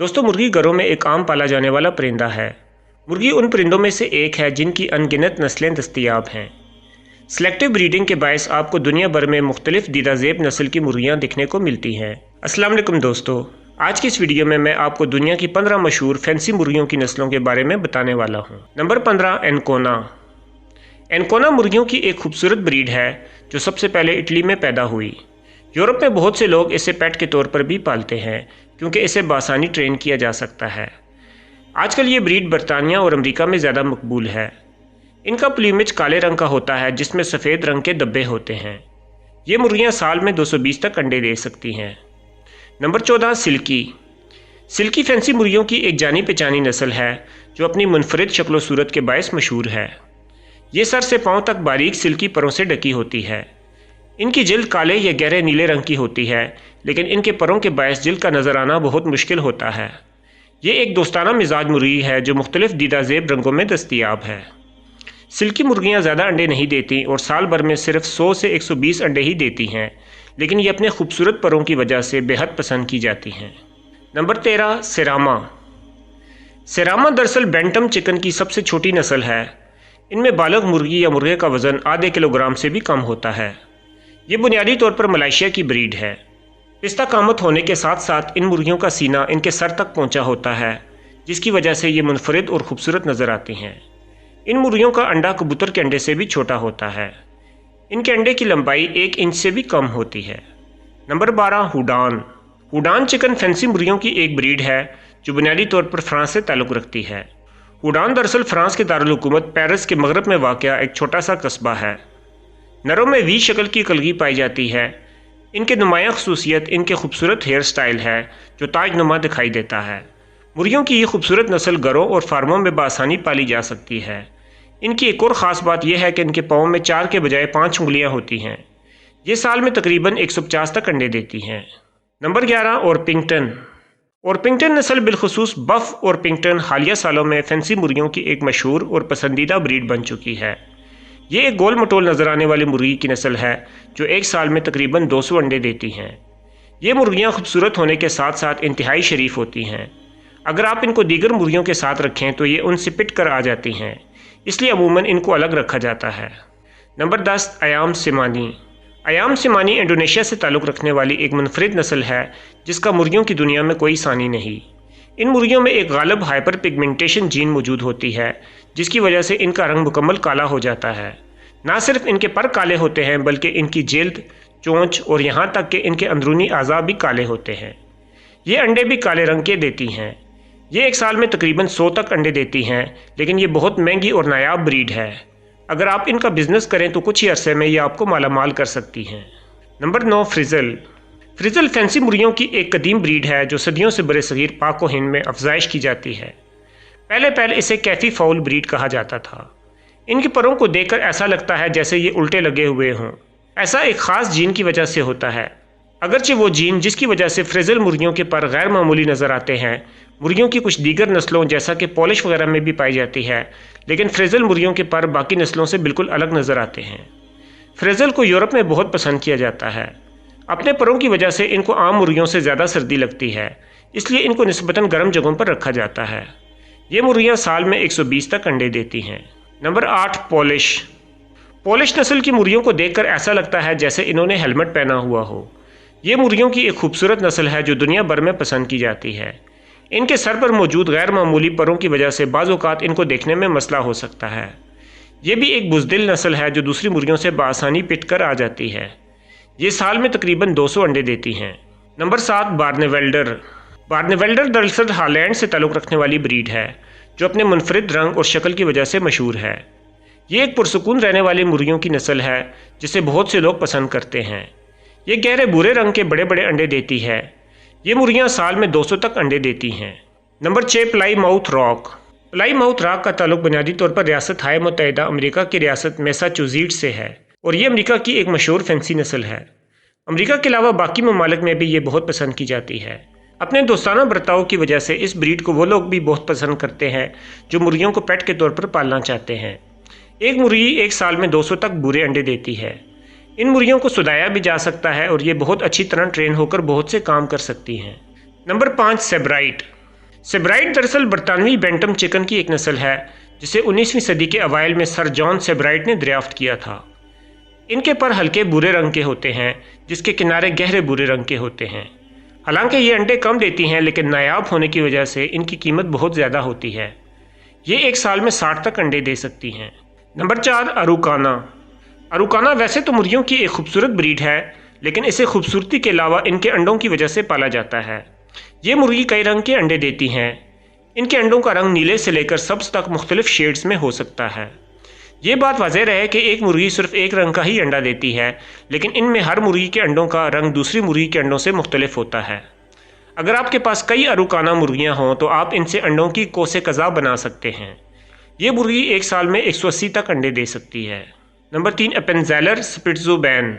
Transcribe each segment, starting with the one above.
दोस्तों, मुर्गी घरों में एक आम पाला जाने वाला परिंदा है। मुर्गी उन परिंदों में से एक है जिनकी अनगिनत नस्लें दस्तयाब हैं। सेलेक्टिव ब्रीडिंग के बायस आपको दुनिया भर में मुख्तलिफ दीदा ज़ेब नस्ल की मुर्गियाँ दिखने को मिलती हैं। अस्सलाम वालेकुम दोस्तों, आज की इस वीडियो में मैं आपको दुनिया की 15 मशहूर फैंसी मुर्गियों की नस्लों के बारे में बताने वाला हूँ। नंबर 15, एनकोना। एनकोना मुर्गियों की एक खूबसूरत ब्रीड है जो सबसे पहले इटली में पैदा हुई। यूरोप में बहुत से लोग इसे पेट के तौर पर भी पालते हैं क्योंकि इसे बासानी ट्रेन किया जा सकता है। आजकल ये ब्रीड बरतानिया और अमेरिका में ज़्यादा मकबूल है। इनका प्लूमेज काले रंग का होता है जिसमें सफ़ेद रंग के धब्बे होते हैं। ये मुर्गियाँ साल में 220 तक अंडे दे सकती हैं। Number 14, silkie. सिल्की फैंसी मुर्गियों की एक जानी पहचानी नस्ल है जो अपनी मुनफरिद शक्ल सूरत के बायस मशहूर है। ये सर से पाँव तक बारीक सिल्की परों से ढकी होती है। इनकी जिल्द काले या गहरे नीले रंग की होती है, लेकिन इनके परों के बायस जिल्द का नज़र आना बहुत मुश्किल होता है। ये एक दोस्ताना मिजाज मुर्गी है जो मुख्तलिफ दीदा ज़ेब रंगों में दस्तयाब है। सिल्की मुर्गियाँ ज़्यादा अंडे नहीं देती और साल भर में सिर्फ 100 से 120 अंडे ही देती हैं, लेकिन ये अपने खूबसूरत परों की वजह से बेहद पसंद की जाती हैं। नंबर 13, सेरामा। सेरामा दरअसल बैंटम चिकन की सबसे छोटी नस्ल है। इनमें बालग मुर्गी या मुर्गे का वज़न आधे किलोग्राम से भी कम होता है। ये बुनियादी तौर पर मलेशिया की ब्रीड है। पिस्ता कामत होने के साथ साथ इन मुर्गियों का सीना इनके सर तक पहुंचा होता है, जिसकी वजह से ये मुनफरिद और खूबसूरत नज़र आती हैं। इन मुर्गियों का अंडा कबूतर के अंडे से भी छोटा होता है। इनके अंडे की लंबाई 1 इंच से भी कम होती है। नंबर 12, हुडान। हुडान चिकन फैंसी मुर्गियों की एक ब्रीड है जो बुनियादी तौर पर फ्रांस से ताल्लुक़ रखती है। हुडान दरअसल फ्रांस के दारुल हुकूमत पेरिस के मगरब में वाक़या एक छोटा सा कस्बा है। नरों में वी शक्ल की कलगी पाई जाती है। इनके नुमायाँ खसूसियत इनके खूबसूरत हेयर स्टाइल है जो ताजनुमा दिखाई देता है। मुर्गियों की ये खूबसूरत नस्ल घरों और फार्मों में बआसानी पाली जा सकती है। इनकी एक और ख़ास बात यह है कि इनके पाँव में 4 के बजाय 5 उंगलियाँ होती हैं। ये साल में तकरीबन 150 तक अंडे देती हैं। नंबर 11, ओरपिंगटन। ओरपिंगटन नस्ल बिलखसूस बफ ओरपिंगटन हालिया सालों में फैंसी मुर्गियों की एक मशहूर और पसंदीदा ब्रीड बन चुकी है। ये एक गोल मटोल नज़र आने वाली मुर्गी की नस्ल है जो एक साल में तकरीबन 200 अंडे देती हैं। ये मुर्गियाँ खूबसूरत होने के साथ साथ इंतहाई शरीफ होती हैं। अगर आप इनको दीगर मुर्गियों के साथ रखें तो ये उनसे पिट कर आ जाती हैं, इसलिए अमूमन इनको अलग रखा जाता है। नंबर 10, अयाम सिमानी। अयाम सिमानी इंडोनेशिया से ताल्लुक़ रखने वाली एक मुनफरिद नस्ल है जिसका मुर्गियों की दुनिया में कोई सानी नहीं। इन मुर्गियों में एक गालिब हाइपर पिगमेंटेशन जीन मौजूद होती है जिसकी वजह से इनका रंग मुकम्मल काला हो जाता है। ना सिर्फ इनके पर काले होते हैं बल्कि इनकी जिल्द, चोंच और यहाँ तक कि इनके अंदरूनी अज़ा भी काले होते हैं। ये अंडे भी काले रंग के देती हैं। ये एक साल में तकरीबन 100 तक अंडे देती हैं, लेकिन ये बहुत महंगी और नायाब ब्रीड है। अगर आप इनका बिजनेस करें तो कुछ ही अरसे में ये आपको मालामाल कर सकती हैं। Number 9, frizzle. फ्रिजल फैंसी मुर्गियों की एक कदीम ब्रीड है जो सदियों से बरे सगीर पाक व हिंद में अफजाइश की जाती है। पहले इसे कैफी फाउल ब्रीड कहा जाता था। इनके परों को देखकर ऐसा लगता है जैसे ये उल्टे लगे हुए हों। ऐसा एक ख़ास जीन की वजह से होता है। अगरचे वो जीन जिसकी वजह से फ्रिजल मुर्गियों के पर गैर मामूली नज़र आते हैं मुर्गियों की कुछ दीगर नस्लों जैसा कि पॉलिश वगैरह में भी पाई जाती है, लेकिन फ्रिजल मुर्गियों के पर बाकी नस्लों से बिल्कुल अलग नज़र आते हैं। फ्रिजल को यूरोप में बहुत पसंद किया जाता है। अपने परों की वजह से इनको आम मुर्गियों से ज़्यादा सर्दी लगती है, इसलिए इनको निस्बतन गर्म जगहों पर रखा जाता है। ये मुर्गियाँ साल में 120 तक अंडे देती हैं। Number 8, polish. पॉलिश नस्ल की मुर्गियों को देखकर ऐसा लगता है जैसे इन्होंने हेलमेट पहना हुआ हो। ये मुर्गियों की एक खूबसूरत नस्ल है जो दुनिया भर में पसंद की जाती है। इनके सर पर मौजूद गैर मामूली परों की वजह से बाज़ औक़ात इनको देखने में मसला हो सकता है। ये भी एक बुज़दिल नस्ल है जो दूसरी मुर्गियों से बआसानी पिट कर आ जाती है। ये साल में तकरीबन 200 अंडे देती हैं। नंबर 7, बार्नेवेल्डर। बार्नेवेल्डर दरअसल हॉलैंड से ताल्लुक़ रखने वाली ब्रीड है जो अपने मुनफरिद रंग और शक्ल की वजह से मशहूर है। ये एक पुरसुकून रहने वाली मुर्गियों की नस्ल है जिसे बहुत से लोग पसंद करते हैं। ये गहरे भूरे रंग के बड़े बड़े अंडे देती है। ये मुर्गियाँ साल में 200 तक अंडे देती हैं। Number 6, Plymouth rock. Plymouth rock का ताल्लुक बुनियादी तौर पर रियासत हाय मुत्तहिदा अमेरिका की रियासत मैसाचुसेट्स से है और ये अमेरिका की एक मशहूर फैंसी नस्ल है। अमेरिका के अलावा बाकी ममालिक में भी ये बहुत पसंद की जाती है। अपने दोस्ताना बर्ताव की वजह से इस ब्रीड को वो लोग भी बहुत पसंद करते हैं जो मुर्गियों को पेट के तौर पर पालना चाहते हैं। एक मुर्गी एक साल में 200 तक बुरे अंडे देती है। इन मुर्गियों को सुधाया भी जा सकता है और ये बहुत अच्छी तरह ट्रेन होकर बहुत से काम कर सकती हैं। Number 5, Sebright. सेब्राइट दरअसल बरतानवी बैंटम चिकन की एक नस्ल है जिसे 19वीं सदी के अवाइल में सर जॉन सेब्राइट ने दरियाफ्त किया था। इनके पर हल्के भूरे रंग के होते हैं जिसके किनारे गहरे भूरे रंग के होते हैं। हालांकि ये अंडे कम देती हैं लेकिन नायाब होने की वजह से इनकी कीमत बहुत ज़्यादा होती है। ये एक साल में 60 तक अंडे दे सकती हैं। नंबर 4, अरुकाना। अरुकाना वैसे तो मुर्गियों की एक खूबसूरत ब्रीड है लेकिन इसे खूबसूरती के अलावा इनके अंडों की वजह से पाला जाता है। ये मुर्गी कई रंग के अंडे देती हैं। इनके अंडों का रंग नीले से लेकर सब्ज तक मुख्तलिफ शेड्स में हो सकता है। ये बात वाज़ेह रहे कि एक मुर्गी सिर्फ एक रंग का ही अंडा देती है, लेकिन इनमें हर मुर्गी के अंडों का रंग दूसरी मुर्गी के अंडों से मुख्तलिफ होता है। अगर आपके पास कई अरुकाना मुर्गियां हों तो आप इनसे अंडों की कोसे कज़ा बना सकते हैं। ये मुर्गी एक साल में 180 तक अंडे दे सकती है। नंबर 3, एपेनज़ेलर स्पिट्ज़ोबैन।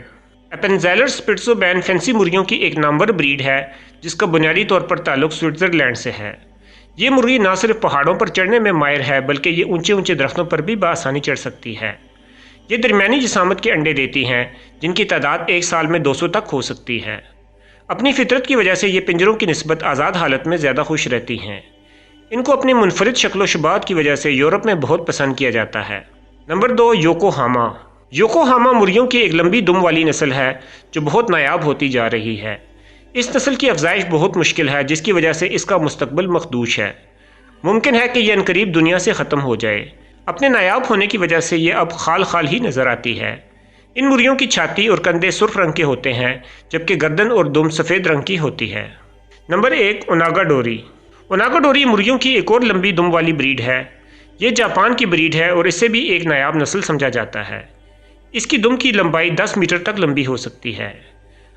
एपेनज़ेलर स्पिट्ज़ोबैन फैंसी मुर्गियों की एक नामवर ब्रीड है जिसका बुनियादी तौर पर ताल्लुक स्विट्ज़रलैंड से है। ये मुर्गी ना सिर्फ पहाड़ों पर चढ़ने में माहिर है बल्कि ये ऊंचे ऊंचे दरख्तों पर भी बआसानी चढ़ सकती है। ये दरमियानी जिसामत के अंडे देती हैं जिनकी तादाद एक साल में 200 तक हो सकती है। अपनी फितरत की वजह से ये पिंजरों की निस्बत आज़ाद हालत में ज़्यादा खुश रहती हैं। इनको अपनी मुनफरिद शक्ल शुबात की वजह से यूरोप में बहुत पसंद किया जाता है। Number 2, Yokohama. योकोहामा मुर्गियों की एक लंबी दुम वाली नस्ल है जो बहुत नायाब होती जा रही है। इस नस्ल की अफजाइश बहुत मुश्किल है जिसकी वजह से इसका मुस्तकबिल मखदूश है। मुमकिन है कि यह अनकरीब दुनिया से ख़त्म हो जाए। अपने नायाब होने की वजह से यह अब खाल खाल ही नज़र आती है। इन मुर्गियों की छाती और कंधे सुर्ख रंग के होते हैं जबकि गर्दन और दुम सफ़ेद रंग की होती है। नंबर 1, ओनागाडोरी। ओनागाडोरी मुर्गियों की एक और लंबी दुम वाली ब्रीड है। ये जापान की ब्रीड है और इसे भी एक नायाब नस्ल समझा जाता है। इसकी दुम की लंबाई 10 मीटर तक लंबी हो सकती है।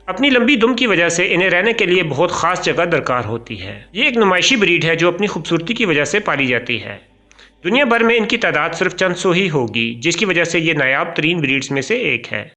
अपनी लंबी दुम की वजह से इन्हें रहने के लिए बहुत ख़ास जगह दरकार होती है। ये एक नुमाइशी ब्रीड है जो अपनी खूबसूरती की वजह से पाली जाती है। दुनिया भर में इनकी तादाद सिर्फ चंद सौ ही होगी जिसकी वजह से ये नायाब तरीन ब्रीड्स में से एक है।